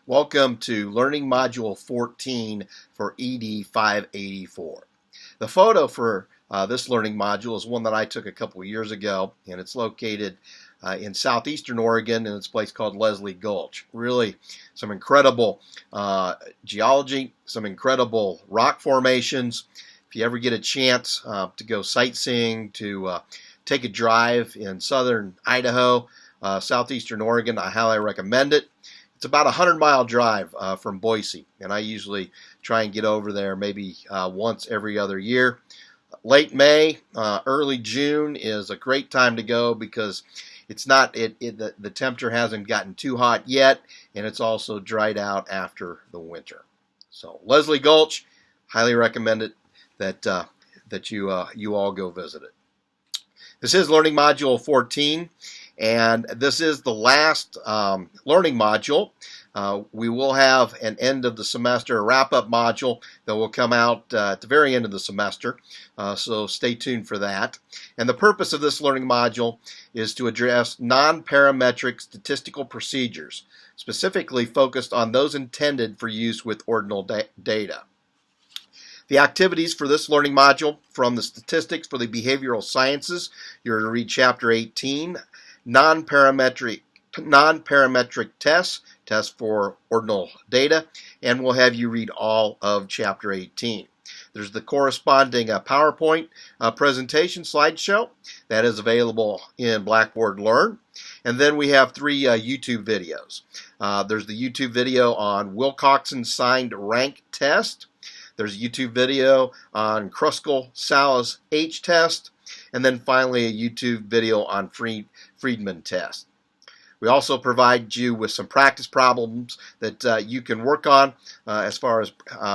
Welcome to Learning Module 14 for ED 584. The photo for this learning module is one that I took a couple of years ago, and it's located in southeastern Oregon in this place called Leslie Gulch. Really some incredible geology, some incredible rock formations. If you ever get a chance to go sightseeing, to take a drive in southern Idaho, southeastern Oregon, I highly recommend it. It's about a 100-mile drive from Boise, and I usually try and get over there maybe once every other year. Late May, early June is a great time to go because it's not the temperature hasn't gotten too hot yet, and it's also dried out after the winter. So Leslie Gulch, highly recommend it that you all go visit it. This is Learning Module 14. And this is the last learning module. We will have an end of the semester wrap-up module that will come out at the very end of the semester, so stay tuned for that. And the purpose of this learning module is to address non-parametric statistical procedures, specifically focused on those intended for use with ordinal data. The activities for this learning module: from the statistics for the behavioral sciences, you're going to read Chapter 18, non-parametric tests for ordinal data, and we'll have you read all of Chapter 18. There's the corresponding PowerPoint presentation slideshow that is available in Blackboard Learn. And then we have 3 YouTube videos. There's the YouTube video on Wilcoxon signed rank test. There's a YouTube video on Kruskal-Salas H-test. And then finally a YouTube video on Friedman test. We also provide you with some practice problems that you can work on as far as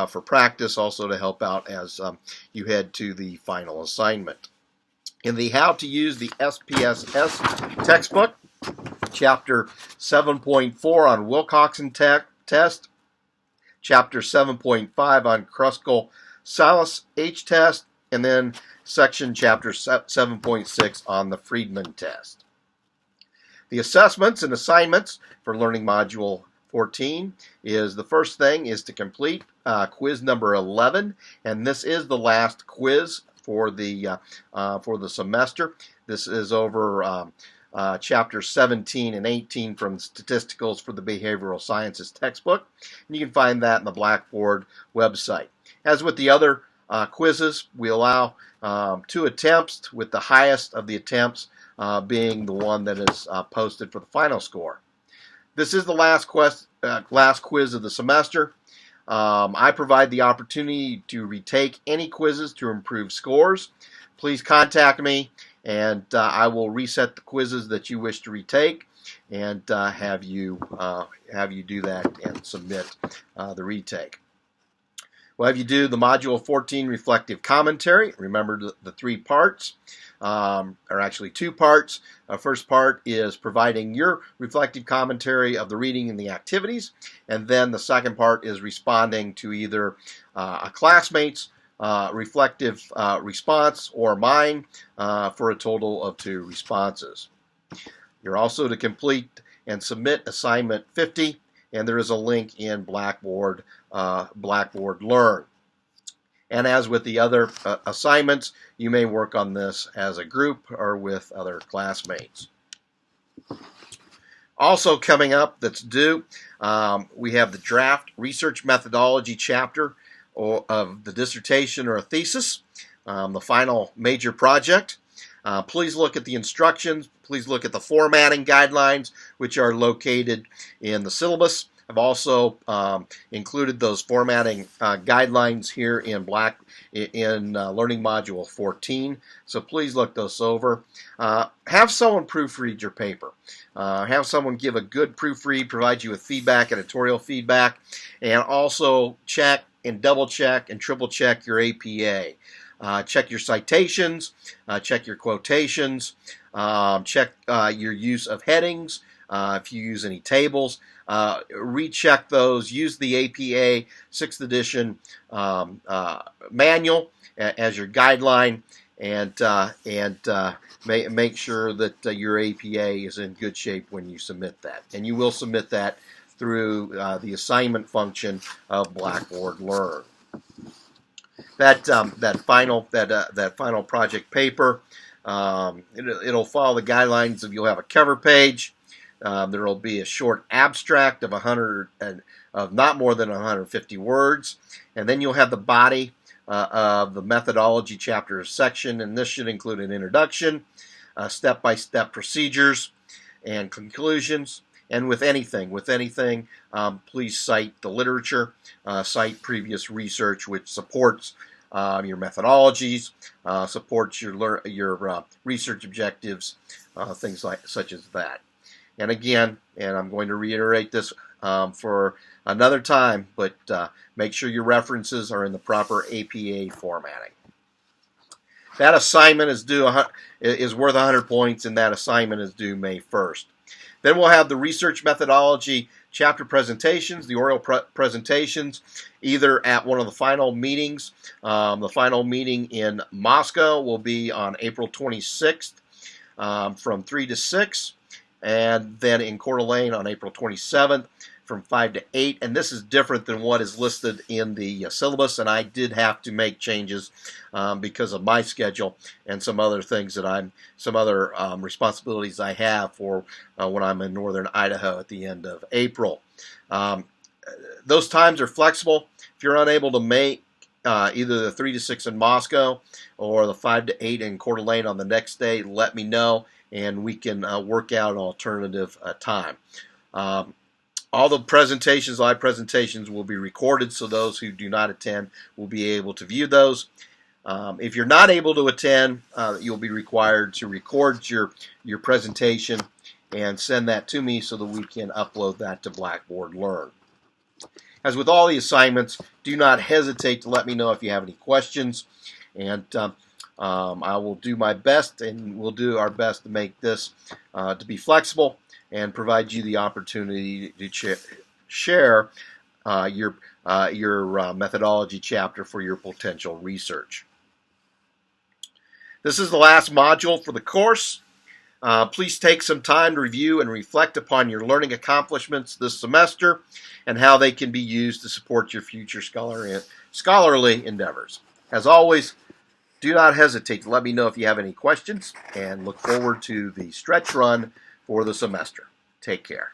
for practice, also to help out as you head to the final assignment. In the How to Use the SPSS textbook, Chapter 7.4 on Wilcoxon test, Chapter 7.5 on Kruskal-Salas H-test, and then section Chapter 7.6 on the Friedman test. The assessments and assignments for Learning Module 14 is the first thing is to complete quiz number 11, and this is the last quiz for the semester. This is over Chapters 17 and 18 from Statisticals for the Behavioral Sciences textbook, and you can find that in the Blackboard website. As with the other quizzes, we allow 2 attempts, with the highest of the attempts being the one that is posted for the final score. This is the last quiz of the semester. I provide the opportunity to retake any quizzes to improve scores. Please contact me, and I will reset the quizzes that you wish to retake, and have you do that and submit the retake. We'll have you do the Module 14 reflective commentary. Remember the 3 parts, or actually 2 parts. First part is providing your reflective commentary of the reading and the activities, and then the second part is responding to either a classmate's reflective response or mine for a total of 2 responses. You're also to complete and submit assignment 50, and there is a link in Blackboard Learn. And as with the other assignments, you may work on this as a group or with other classmates. Also coming up that's due, we have the draft research methodology chapter of the dissertation or a thesis, the final major project. Please look at the instructions. Please look at the formatting guidelines, which are located in the syllabus. I've also included those formatting guidelines here in Learning Module 14, so please look those over. Have someone proofread your paper. Have someone give a good proofread, provide you with feedback, editorial feedback, and also check and double check and triple check your APA. Check your citations, check your quotations, check your use of headings, if you use any tables. Recheck those. Use the APA 6th edition manual as your guideline, and make sure that your APA is in good shape when you submit that. And you will submit that through the assignment function of Blackboard Learn. That final project paper, it'll follow the guidelines of, you'll have a cover page. There will be a short abstract of not more than 150 words, and then you'll have the body of the methodology chapter section, and this should include an introduction, step-by-step procedures, and conclusions. And with anything, please cite the literature, cite previous research which supports your methodologies, supports your research objectives, things such as that. And again, and I'm going to reiterate this for another time, but make sure your references are in the proper APA formatting. That assignment is worth 100 points, and that assignment is due May 1st. Then we'll have the research methodology chapter presentations, the oral presentations, either at one of the final meetings. The final meeting in Moscow will be on April 26th from 3 to 6, and then in Coeur d'Alene on April 27th from 5 to 8. And this is different than what is listed in the syllabus, and I did have to make changes because of my schedule and some other things that some other responsibilities I have for when I'm in northern Idaho at the end of April. Those times are flexible. If you're unable to make either the 3 to 6 in Moscow or the 5 to 8 in Coeur d'Alene on the next day, let me know, and we can work out an alternative time. All the presentations, live presentations, will be recorded, so those who do not attend will be able to view those. If you're not able to attend, you'll be required to record your presentation and send that to me so that we can upload that to Blackboard Learn. As with all the assignments, do not hesitate to let me know if you have any questions, and I will do my best, and we'll do our best to make this to be flexible and provide you the opportunity to share your methodology chapter for your potential research. This is the last module for the course. Please take some time to review and reflect upon your learning accomplishments this semester and how they can be used to support your future scholarly endeavors. As always, do not hesitate to let me know if you have any questions, and look forward to the stretch run for the semester. Take care.